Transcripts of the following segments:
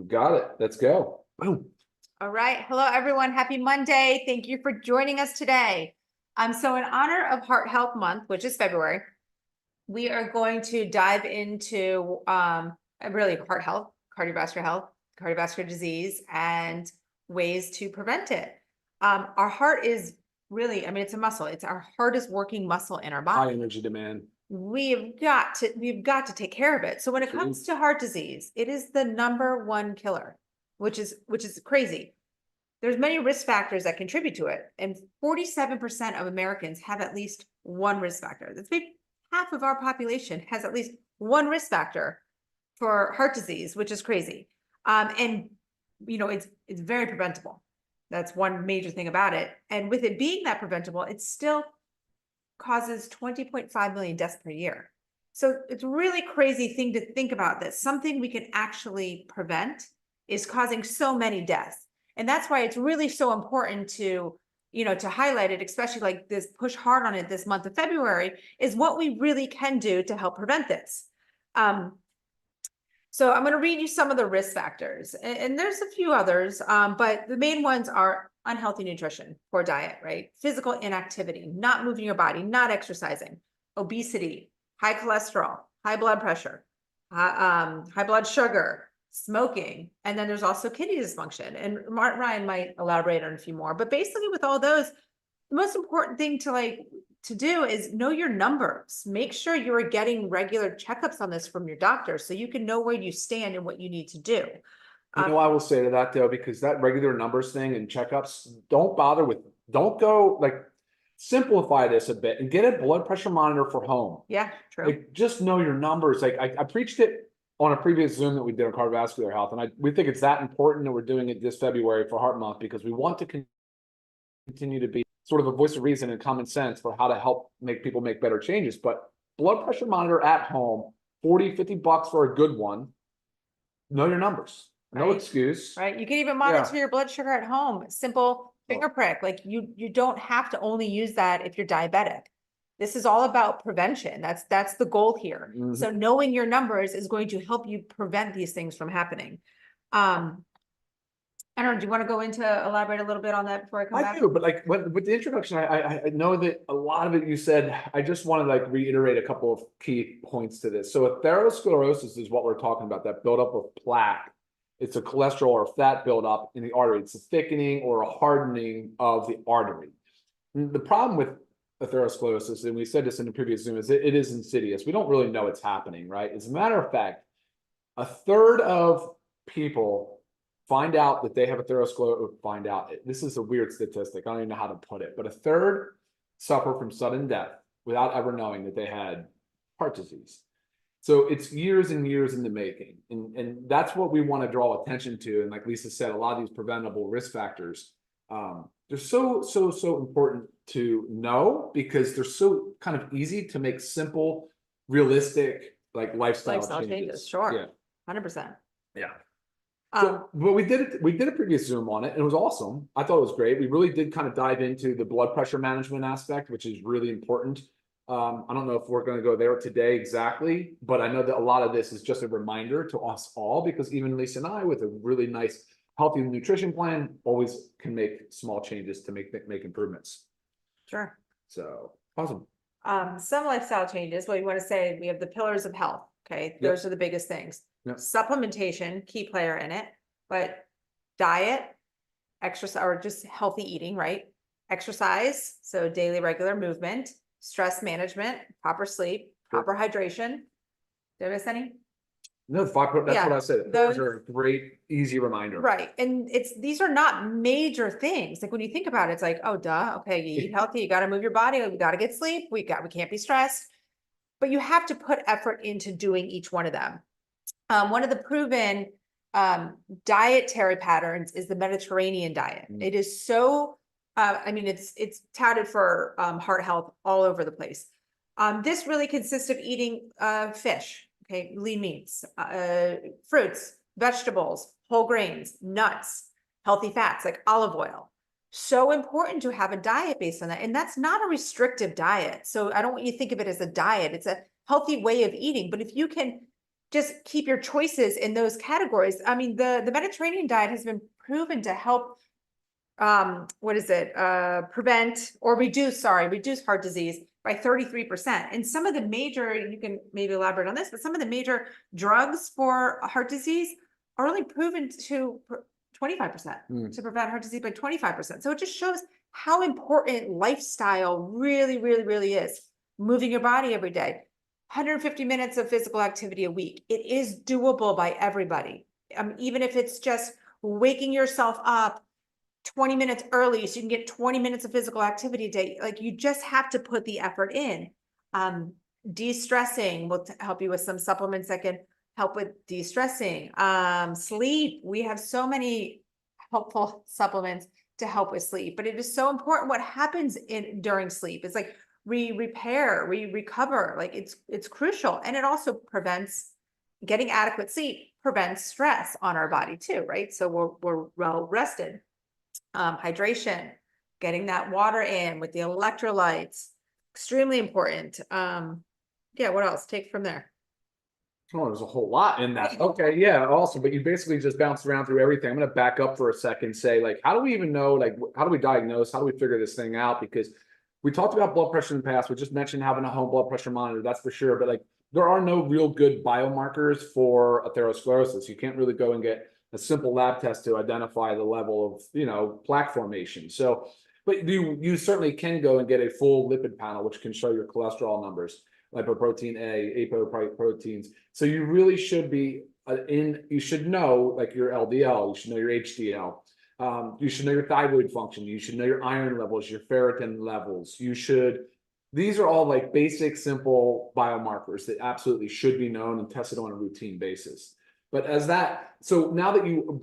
We got it. Let's go. Boom. All right. Hello, everyone. Happy Monday. Thank you for joining us today. So in honor of Heart Health Month, which is February, we are going to dive into really heart health, cardiovascular disease, and ways to prevent it. Our heart is really, it's a muscle. It's our hardest working muscle in our body. High energy demand. We've got to take care of it. So when it comes to heart disease, it is the #1 killer, which is crazy. There's many risk factors that contribute to it, and 47% of Americans have at least one risk factor. That's maybe half of our population has at least one risk factor for heart disease, which is crazy. And it's very preventable. That's one major thing about it. And with it being that preventable, it still causes 20.5 million deaths per year. So it's a really crazy thing to think about this. Something we can actually prevent is causing so many deaths. And that's why it's really so important to highlight it, especially like this, push hard on it this month of February, is what we really can do to help prevent this. So I'm going to read you some of the risk factors, and there's a few others, but the main ones are unhealthy nutrition, poor diet, right? Physical inactivity, not moving your body, not exercising, obesity, high cholesterol, high blood pressure, high blood sugar, smoking, and then there's also kidney dysfunction. And Ryan might elaborate on a few more, but basically with all those, the most important thing to do is know your numbers. Make sure you are getting regular checkups on this from your doctor so you can know where you stand and what you need to do. I will say to that though, because that regular numbers thing and checkups, don't go simplify this a bit and get a blood pressure monitor for home. Yeah, true. Like, just know your numbers. Like I preached it on a previous Zoom that we did on cardiovascular health. And we think it's that important that we're doing it this February for Heart Month, because we want to continue to be sort of a voice of reason and common sense for how to help make people make better changes. But blood pressure monitor at home, $40-50 for a good one. Know your numbers. No excuse. Right. You can even monitor your blood sugar at home. Simple finger prick. Like you don't have to only use that if you're diabetic. This is all about prevention. That's the goal here. Mm-hmm. So knowing your numbers is going to help you prevent these things from happening. I don't know, do you want to go into elaborate a little bit on that before I come back? I do, but with the introduction, I know that a lot of it you said. I just want to reiterate a couple of key points to this. So atherosclerosis is what we're talking about, that buildup of plaque. It's a cholesterol or fat buildup in the artery. It's a thickening or a hardening of the artery. The problem with atherosclerosis, and we said this in the previous Zoom, is it is insidious. We don't really know it's happening, right? As a matter of fact, a third of people find out that they have atherosclerosis, this is a weird statistic, I don't even know how to put it, but a third suffer from sudden death without ever knowing that they had heart disease. So it's years and years in the making. And that's what we want to draw attention to. And like Lisa said, a lot of these preventable risk factors, they're so important to know, because they're so kind of easy to make simple, realistic, lifestyle changes. Sure. Yeah. 100%. Yeah. But we did a previous Zoom on it, and it was awesome. I thought it was great. We really did kind of dive into the blood pressure management aspect, which is really important. I don't know if we're going to go there today exactly, but I know that a lot of this is just a reminder to us all, because even Lisa and I, with a really nice, healthy nutrition plan, always can make small changes to make improvements. Sure. So awesome. Some lifestyle changes. What you want to say? We have the pillars of health. Okay, those are the biggest things. Yep. Supplementation, key player in it, but diet, exercise, or just healthy eating, right? Exercise, so daily regular movement, stress management, proper sleep, proper hydration. Did I miss any? No, that's what I said. Those are a great, easy reminder. Right. And these are not major things. Like when you think about it, it's like, oh, duh. Okay, you eat healthy, you got to move your body, we got to get sleep, we can't be stressed. But you have to put effort into doing each one of them. One of the proven dietary patterns is the Mediterranean diet. It is so, it's touted for heart health all over the place. This really consists of eating fish, lean meats, fruits, vegetables, whole grains, nuts, healthy fats like olive oil. So important to have a diet based on that. And that's not a restrictive diet. So I don't want you to think of it as a diet. It's a healthy way of eating. But if you can just keep your choices in those categories. I mean, the Mediterranean diet has been proven to help prevent or reduce heart disease by 33%. And some of the major, you can maybe elaborate on this, but some of the major drugs for heart disease are only proven to 25% to prevent heart disease by 25%. So it just shows how important lifestyle really, really, really is. Moving your body every day, 150 minutes of physical activity a week. It is doable by everybody. Even if it's just waking yourself up 20 minutes early so you can get 20 minutes of physical activity a day. Like, you just have to put the effort in. De-stressing will help you with some supplements that can help with de-stressing. Sleep, we have so many helpful supplements to help with sleep, but it is so important what happens during sleep. It's like we repair, we recover, like it's crucial. And it also prevents, getting adequate sleep prevents stress on our body too, right? So we're well rested. Hydration, getting that water in with the electrolytes, extremely important. Yeah, what else? Take from there. Oh, there's a whole lot in that. Okay, yeah, awesome. But you basically just bounced around through everything. I'm going to back up for a second, say, like, how do we even know, like, how do we diagnose? How do we figure this thing out? Because we talked about blood pressure in the past. We just mentioned having a home blood pressure monitor, that's for sure. But like, there are no real good biomarkers for atherosclerosis. You can't really go and get a simple lab test to identify the level of, plaque formation. So, but you certainly can go and get a full lipid panel, which can show your cholesterol numbers, lipoprotein A, apoproteins. So you really should be you should know like your LDL, you should know your HDL. You should know your thyroid function. You should know your iron levels, your ferritin levels. These are all like basic, simple biomarkers that absolutely should be known and tested on a routine basis. But so now that you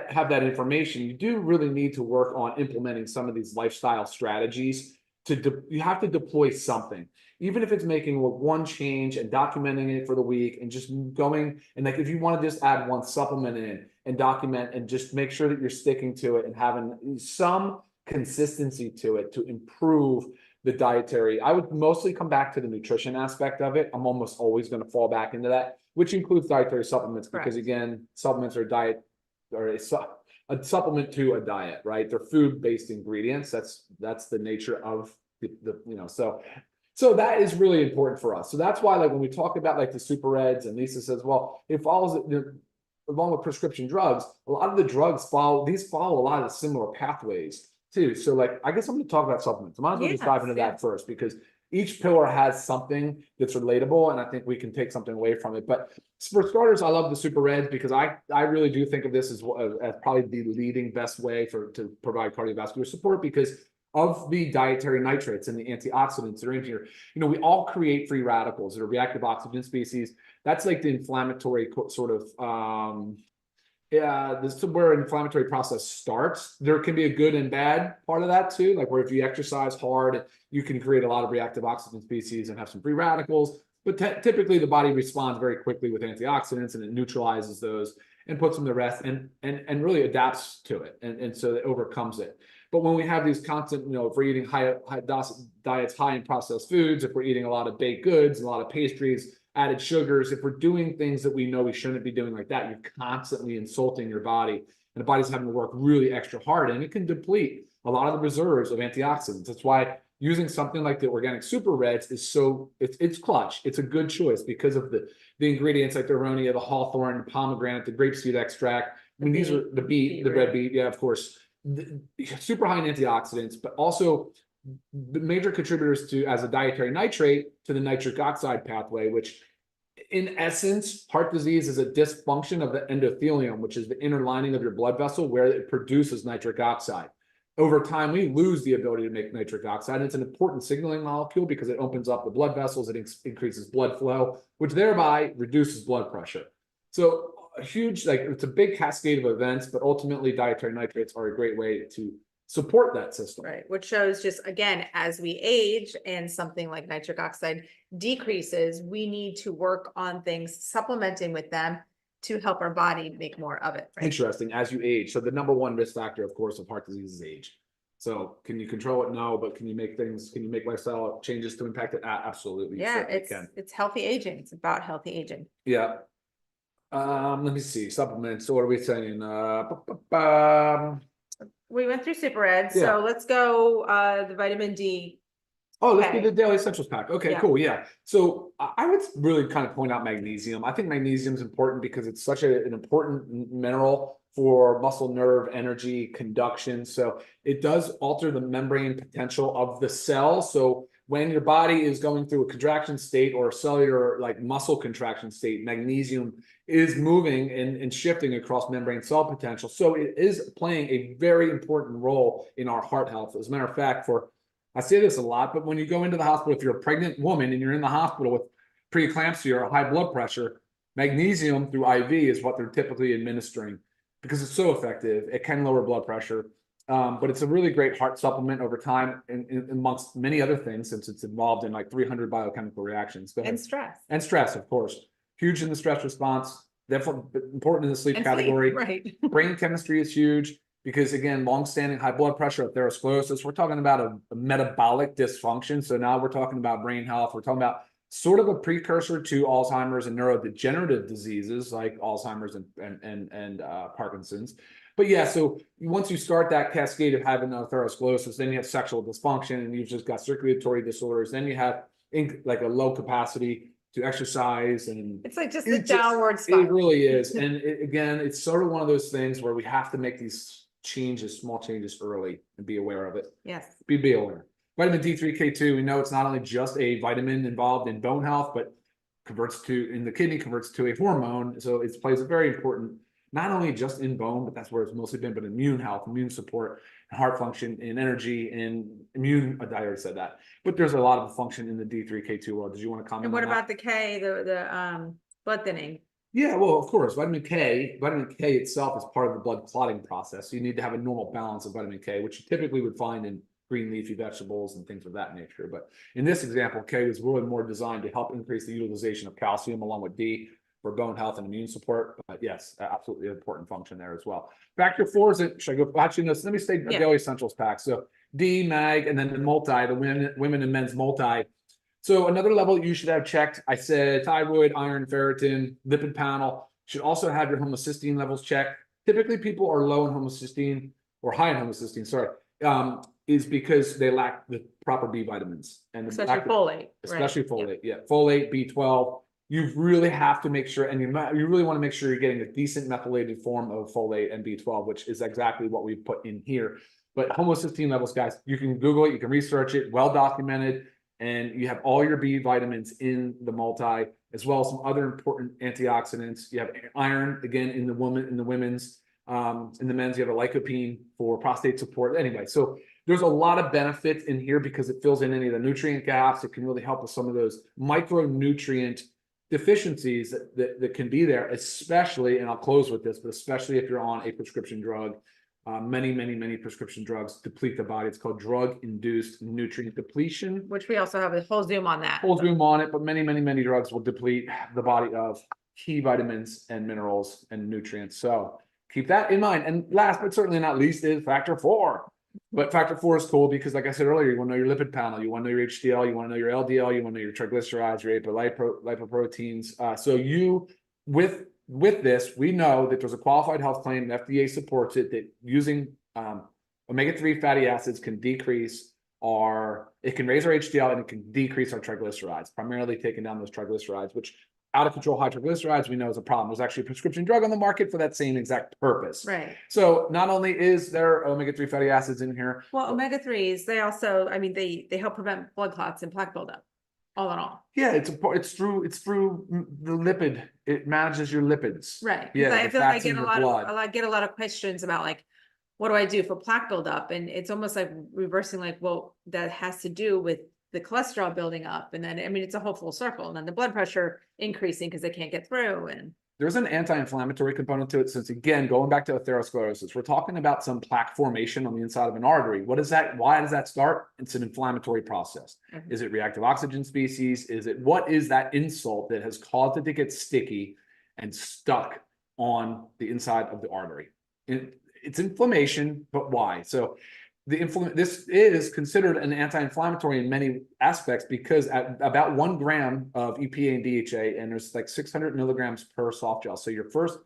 have that information, you do really need to work on implementing some of these lifestyle strategies. You have to deploy something, even if it's making one change and documenting it for the week and just going. And like, if you want to just add one supplement in and document and just make sure that you're sticking to it and having some consistency to it to improve the dietary. I would mostly come back to the nutrition aspect of it. I'm almost always going to fall back into that, which includes dietary supplements, because again, supplements are a supplement to a diet, right? They're food-based ingredients. That's the nature of so that is really important for us. So that's why, like, when we talk about like the super reds, and Lisa says, well, it follows along with prescription drugs, a lot of the drugs follow a lot of the similar pathways too. So like, I guess I'm going to talk about supplements. I might as well just dive into that first, because each pillar has something that's relatable, and I think we can take something away from it. But for starters, I love the super reds because I really do think of this as probably the leading best way to provide cardiovascular support, because of the dietary nitrates and the antioxidants that are in here. We all create free radicals that are reactive oxygen species. That's like the inflammatory sort of this is where an inflammatory process starts. There can be a good and bad part of that too, like where if you exercise hard, you can create a lot of reactive oxygen species and have some free radicals. But typically the body responds very quickly with antioxidants, and it neutralizes those and puts them to rest and really adapts to it. And so it overcomes it. But when we have these constant, if we're eating high diets high in processed foods, if we're eating a lot of baked goods, a lot of pastries, added sugars, if we're doing things that we know we shouldn't be doing like that, you're constantly insulting your body, and the body's having to work really extra hard, and it can deplete a lot of the reserves of antioxidants. That's why using something like the organic super reds is it's clutch. It's a good choice because of the ingredients like the aronia, the hawthorn, the pomegranate, the grapeseed extract. I mean, these are the red beet, yeah, of course, super high in antioxidants, but also the major contributors as a dietary nitrate to the nitric oxide pathway, which in essence, heart disease is a dysfunction of the endothelium, which is the inner lining of your blood vessel where it produces nitric oxide. Over time, we lose the ability to make nitric oxide. And it's an important signaling molecule because it opens up the blood vessels, it increases blood flow, which thereby reduces blood pressure. So a huge, it's a big cascade of events, but ultimately dietary nitrates are a great way to support that system. Right, which shows just, again, as we age and something like nitric oxide decreases, we need to work on things, supplementing with them to help our body make more of it. Right? Interesting, as you age. So the number one risk factor, of course, of heart disease is age. So can you control it? No, but can you make lifestyle changes to impact it? Absolutely. Yeah, it's healthy aging. It's about healthy aging. Yeah. Let me see, supplements, so what are we saying? We went through super ed, Yeah. so let's go, the vitamin D. Oh, let's do Okay. the daily essentials pack. Okay, Yeah. cool. Yeah. So I would really kind of point out magnesium. I think magnesium is important because it's such an important mineral for muscle, nerve, energy, conduction. So it does alter the membrane potential of the cell. So when your body is going through a contraction state or a cellular like muscle contraction state, magnesium is moving and shifting across membrane cell potential. So it is playing a very important role in our heart health. As a matter of fact, I say this a lot, but when you go into the hospital, if you're a pregnant woman and you're in the hospital with preeclampsia or high blood pressure, magnesium through IV is what they're typically administering because it's so effective. It can lower blood pressure, but it's a really great heart supplement over time, amongst many other things, since it's involved in like 300 biochemical reactions. And stress. And stress, of course. Huge in the stress response, definitely important in the sleep And category. right. Brain chemistry is huge. Because again, long-standing high blood pressure, atherosclerosis, we're talking about a metabolic dysfunction. So now we're talking about brain health. We're talking about sort of a precursor to Alzheimer's and neurodegenerative diseases like Alzheimer's and Parkinson's. But yeah, so once you start that cascade of having atherosclerosis, then you have sexual dysfunction and you've just got circulatory disorders. Then you have like a low capacity to exercise, and It's like just the downward spiral. It really is. And again, it's sort of one of those things where we have to make these changes, small changes early, and be aware of it. Yes. Be aware. Vitamin D3, K2, we know it's not only just a vitamin involved in bone health, but in the kidney, converts to a hormone. So it plays a very important, not only just in bone, but that's where it's mostly been, but immune health, immune support, and heart function, and energy, and immune, I already said that. But there's a lot of function in the D3, K2 world. Did you want to comment on that? And what about the K, the blood thinning? Yeah, well, of course, vitamin K itself is part of the blood clotting process. So you need to have a normal balance of vitamin K, which you typically would find in green leafy vegetables and things of that nature. But in this example, K was really more designed to help increase the utilization of calcium along with D for bone health and immune support. But yes, absolutely important function there as well. Factor 4 is it, should I go, actually, no, so let me stay daily essentials pack. So D, mag, and then the multi, the women and men's multi. So another level you should have checked, I said thyroid, iron, ferritin, lipid panel. Should also have your homocysteine levels checked. Typically people are low in homocysteine or high in homocysteine, sorry, is because they lack the proper B vitamins. And especially folate. Especially folate, yeah. Folate, B12. You really have to make sure, and you really want to make sure you're getting a decent methylated form of folate and B12, which is exactly what we put in here. But homocysteine levels, guys, you can Google it, you can research it, well documented. And you have all your B vitamins in the multi, as well as some other important antioxidants. You have iron, again, in the women's, in the men's, you have a lycopene for prostate support. Anyway, so there's a lot of benefits in here because it fills in any of the nutrient gaps. It can really help with some of those micronutrient deficiencies that can be there, especially, and I'll close with this, but especially if you're on a prescription drug. Many prescription drugs deplete the body. It's called drug-induced nutrient depletion. Which we also have a whole Zoom on that. Whole Zoom on it, but many drugs will deplete the body of key vitamins and minerals and nutrients. So keep that in mind. And last but certainly not least is factor 4. But factor 4 is cool because, like I said earlier, you want to know your lipid panel, you want to know your HDL, you want to know your LDL, you want to know your triglycerides, your lipoproteins. So you, with this, we know that there's a qualified health claim, the FDA supports it, that using omega-3 fatty acids can decrease it can raise our HDL and it can decrease our triglycerides, primarily taking down those triglycerides, which out of control high triglycerides, we know is a problem. There's actually a prescription drug on the market for that same exact purpose. Right. So not only is there omega-3 fatty acids in here. Well, omega-3s, they also, I mean, they help prevent blood clots and plaque buildup. All in all. Yeah, it's through the lipid. It manages your lipids. Right. Yeah, I feel like I get a lot of questions about like, what do I do for plaque buildup? And it's almost like reversing, like, well, that has to do with the cholesterol building up. And then, I mean, it's a whole full circle. And then the blood pressure increasing because they can't get through. And there's an anti-inflammatory component to it, since again, going back to atherosclerosis, we're talking about some plaque formation on the inside of an artery. What is that? Why does that start? It's an inflammatory process. Is it reactive oxygen species? What is that insult that has caused it to get sticky and stuck on the inside of the artery? It's inflammation, but why? So this is considered an anti-inflammatory in many aspects because at about 1 gram of EPA and DHA, and there's like 600 milligrams per soft gel. So your first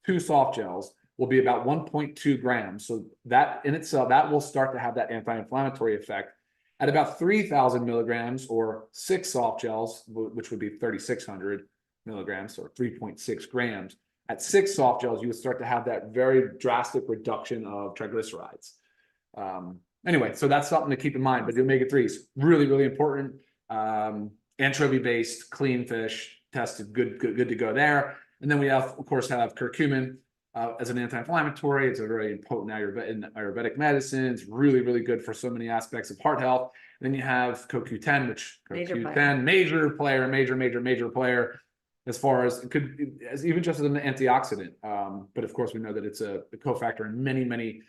2 soft gels will be about 1.2 grams. So that in itself, that will start to have that anti-inflammatory effect. At about 3,000 milligrams or 6 soft gels, which would be 3,600 milligrams or 3.6 grams. At 6 soft gels, you would start to have that very drastic reduction of triglycerides. Anyway, so that's something to keep in mind. But the omega-3s, really, really important. Anchovy-based, clean fish, tested, good to go there. And then we have, of course, curcumin as an anti-inflammatory. It's a very potent Ayurvedic medicine. It's really, really good for so many aspects of heart health. Then you have CoQ10, which CoQ10, major player as far as it could, as even just as an antioxidant. But of course, we know that it's a cofactor in many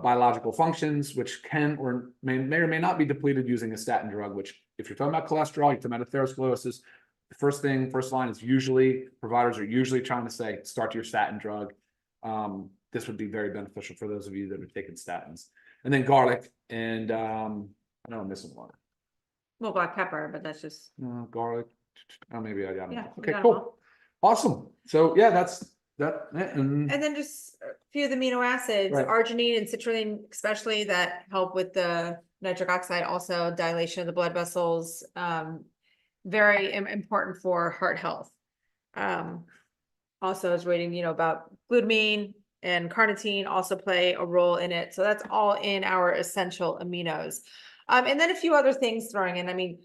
biological functions, which can or may or may not be depleted using a statin drug, which if you're talking about cholesterol, you're talking about atherosclerosis, the first line is usually, providers are usually trying to say, start your statin drug. This would be very beneficial for those of you that are taking statins. And then garlic, and I know I'm missing one. Well, black pepper, but that's just. Garlic. Oh, maybe I got it. Yeah, Okay, cool. Awesome. So yeah, that's that. And then just a few of the amino acids, Right. arginine and citrulline, especially, that help with the nitric oxide, also dilation of the blood vessels. Very important for heart health. Also, I was reading, about glutamine and carnitine also play a role in it. So that's all in our essential aminos. And then a few other things throwing in. I mean,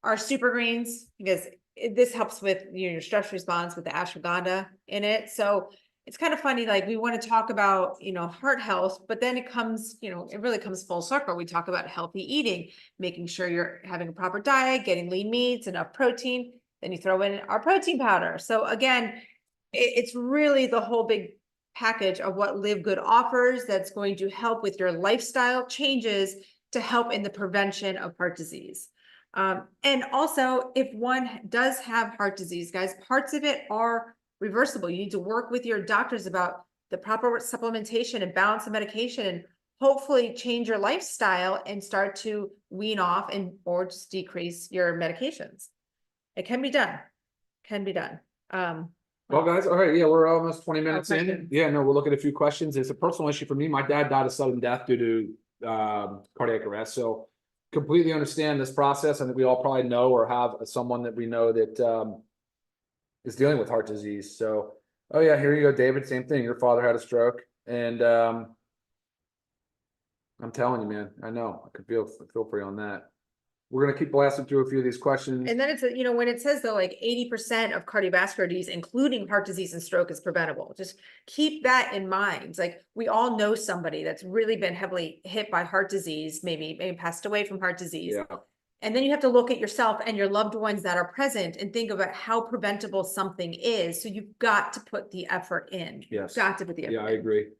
our super greens, because this helps with your stress response with the ashwagandha in it. So it's kind of funny, like we want to talk about, heart health, but then it comes, it really comes full circle. We talk about healthy eating, making sure you're having a proper diet, getting lean meats, enough protein. Then you throw in our protein powder. So again, it's really the whole big package of what LiveGood offers that's going to help with your lifestyle changes to help in the prevention of heart disease. And also, if one does have heart disease, guys, parts of it are reversible. You need to work with your doctors about the proper supplementation and balance of medication, and hopefully change your lifestyle and start to wean off or just decrease your medications. It can be done. Well, guys, all right, yeah, we're almost 20 minutes in. questions? Yeah, no, we'll look at a few questions. It's a personal issue for me. My dad died of sudden death due to cardiac arrest. So completely understand this process. I think we all probably know or have someone that we know that is dealing with heart disease. So, oh yeah, here you go, David. Same thing. Your father had a stroke, and I'm telling you, man, I know. I could feel for you on that. We're gonna keep blasting through a few of these questions. And then it's, when it says though, like 80% of cardiovascular disease, including heart disease and stroke, is preventable. Just keep that in mind. Like we all know somebody that's really been heavily hit by heart disease, maybe passed away from heart disease. Yeah. And then you have to look at yourself and your loved ones that are present and think about how preventable something is. So you've got to put the effort in. Yes. Got to put the effort in. Yeah, I agree.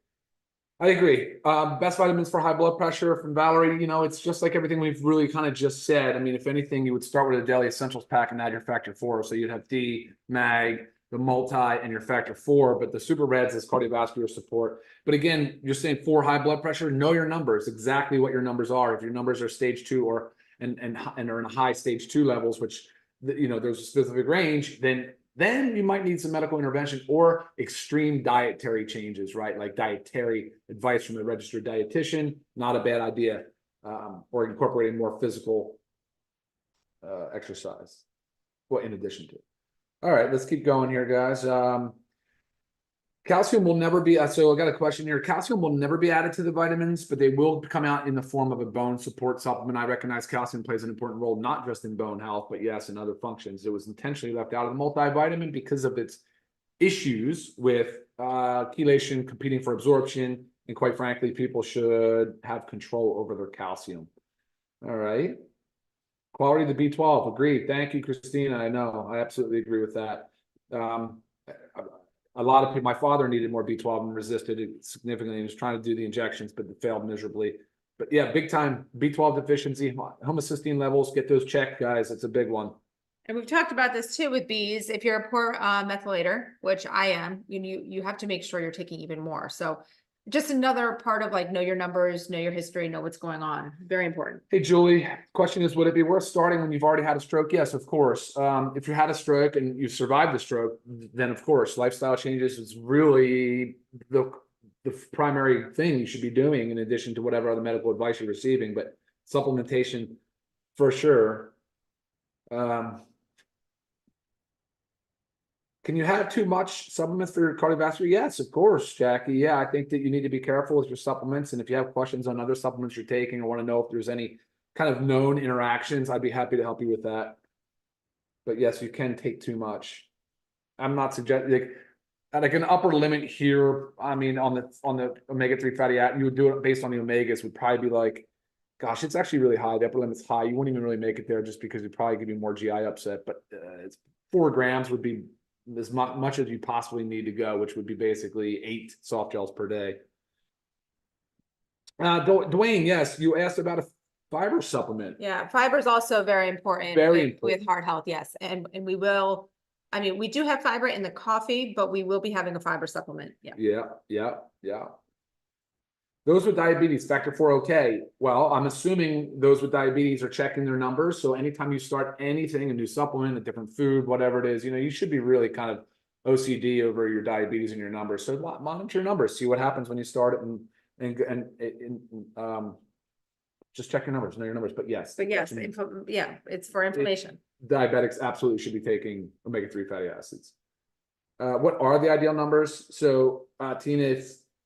Best vitamins for high blood pressure from Valerie. It's just like everything we've really kind of just said. I mean, if anything, you would start with a daily essentials pack and add your factor 4. So you'd have D, mag, the multi, and your factor 4. But the super reds is cardiovascular support. But again, you're saying for high blood pressure, know your numbers, exactly what your numbers are. If your numbers are stage 2 or and are in a high stage 2 levels, which there's a specific range, then you might need some medical intervention or extreme dietary changes, right? Like dietary advice from a registered dietitian, not a bad idea, or incorporating more physical exercise, well, in addition to. All right, let's keep going here, guys. Calcium will never be, so I got a question here. Calcium will never be added to the vitamins, but they will come out in the form of a bone support supplement. I recognize calcium plays an important role, not just in bone health, but yes, in other functions. It was intentionally left out of the multivitamin because of its issues with chelation competing for absorption. And quite frankly, people should have control over their calcium. All right. Quality of the B12, agreed. Thank you, Christina. I know, I absolutely agree with that. A lot of people, my father needed more B12 and resisted it significantly. He was trying to do the injections, but it failed miserably. But yeah, big time B12 deficiency, homocysteine levels, get those checked, guys. It's a big one. And we've talked about this too with bees. If you're a poor methylator, which I am, you have to make sure you're taking even more. So just another part of like, know your numbers, know your history, know what's going on. Very important. Hey, Julie, question is, would it be worth starting when you've already had a stroke? Yes, of course. If you had a stroke and you survived the stroke, then of course, lifestyle changes is really the primary thing you should be doing in addition to whatever other medical advice you're receiving, but supplementation for sure. Can you have too much supplements for your cardiovascular? Yes, of course, Jackie. Yeah, I think that you need to be careful with your supplements. And if you have questions on other supplements you're taking or want to know if there's any kind of known interactions, I'd be happy to help you with that. But yes, you can take too much. I'm not suggesting like an upper limit here. I mean, on the omega-3 fatty acid, you would do it based on the omegas, would probably be like, gosh, it's actually really high. The upper limit's high. You wouldn't even really make it there just because it'd probably give you more GI upset. But it's 4 grams would be as much as you possibly need to go, which would be basically 8 soft gels per day. Dwayne, yes, you asked about a fiber supplement. Yeah, fiber is also very important. Very with important. heart health. Yes, and we will. I mean, we do have fiber in the coffee, but we will be having a fiber supplement. Yeah. Yeah. Those with diabetes, factor 4, okay. Well, I'm assuming those with diabetes are checking their numbers. So anytime you start anything, a new supplement, a different food, whatever it is, you should be really kind of OCD over your diabetes and your numbers. So monitor your numbers, see what happens when you start it, and just check your numbers, know your numbers. But yes, yeah, it's for information. Diabetics absolutely should be taking omega-3 fatty acids. What are the ideal numbers? So, Tina,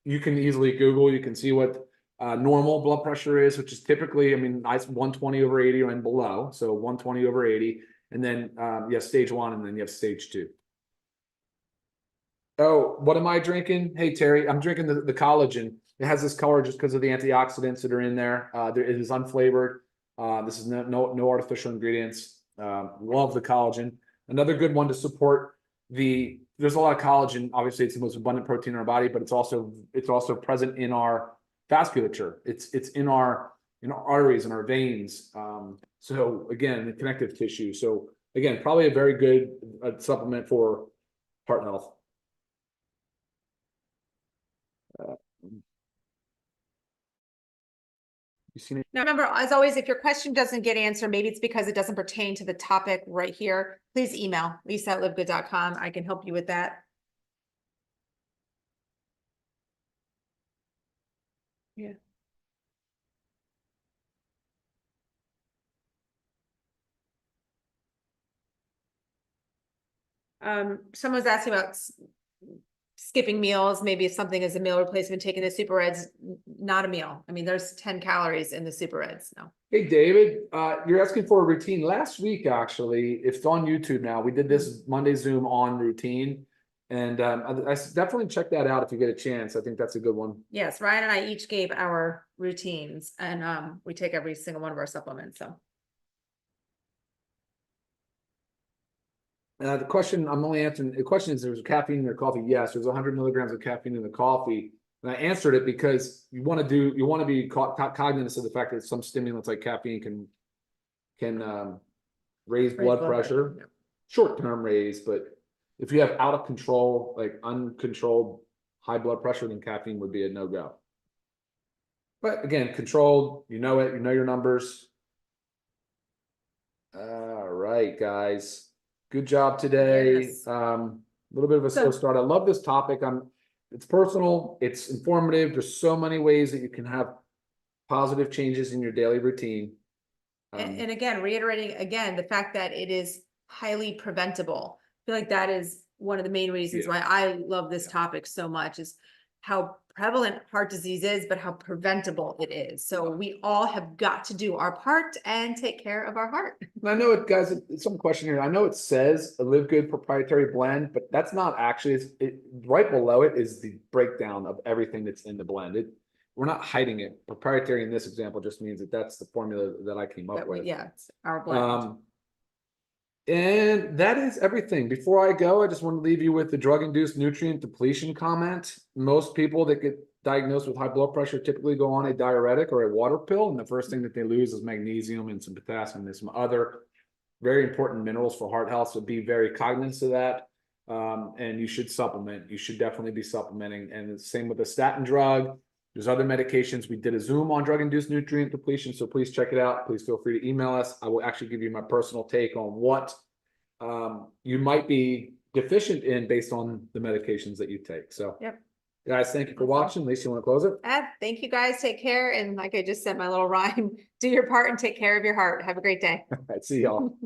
you can easily Google, you can see what normal blood pressure is, which is typically, I mean, 120 over 80 and below. So 120 over 80. And then you have stage 1 and then you have stage 2. Oh, what am I drinking? Hey, Terry, I'm drinking the collagen. It has this color just because of the antioxidants that are in there. It is unflavored. This is no artificial ingredients. Love the collagen. Another good one to support there's a lot of collagen. Obviously, it's the most abundant protein in our body, but it's also present in our vasculature. It's in our arteries and our veins. So again, the connective tissue. So again, probably a very good supplement for heart health. You seen it? Now, remember, as always, if your question doesn't get answered, maybe it's because it doesn't pertain to the topic right here. Please email lisa@livegood.com. I can help you with that. Yeah. Someone's asking about skipping meals. Maybe if something is a meal replacement, taking the super reds, not a meal. I mean, there's 10 calories in the super reds. No. Hey, David, you're asking for a routine. Last week, actually, it's on YouTube now. We did this Monday Zoom on routine. And I definitely check that out if you get a chance. I think that's a good one. Yes, Ryan and I each gave our routines, and we take every single one of our supplements. So the question I'm only answering, the question is, there's caffeine in your coffee? Yes, there's 100 milligrams of caffeine in the coffee. And I answered it because you want to be cognizant of the fact that some stimulants like caffeine can raise blood pressure. Yeah. Short-term raise, but if you have out of control, like uncontrolled high blood pressure, then caffeine would be a no-go. But again, controlled, you know it, you know your numbers. All right, guys. Good job today. Yes. A little bit of a slow start. I love this topic. It's personal, it's informative. There's so many ways that you can have positive changes in your daily routine. And again, reiterating again, the fact that it is highly preventable. I feel like that is one of the main reasons why I love this topic so much, is how prevalent heart disease is, but how preventable it is. So we all have got to do our part and take care of our heart. I know it, guys, some question here. I know it says a LiveGood proprietary blend, but that's not actually, right below it is the breakdown of everything that's in the blend. We're not hiding it. Proprietary in this example just means that that's the formula that I came up with. Yeah, it's our blend. And that is everything. Before I go, I just want to leave you with the drug-induced nutrient depletion comment. Most people that get diagnosed with high blood pressure typically go on a diuretic or a water pill, and the first thing that they lose is magnesium and some potassium and some other very important minerals for heart health. So be very cognizant of that. And you should supplement. You should definitely be supplementing. And the same with the statin drug. There's other medications. We did a Zoom on drug-induced nutrient depletion, so please check it out. Please feel free to email us. I will actually give you my personal take on what you might be deficient in based on the medications that you take. So, Yep. guys, thank you for watching. Lisa, you want to close it? Thank you guys. Take care. And like I just said, my little rhyme, do your part and take care of your heart. Have a great day. All right, see y'all.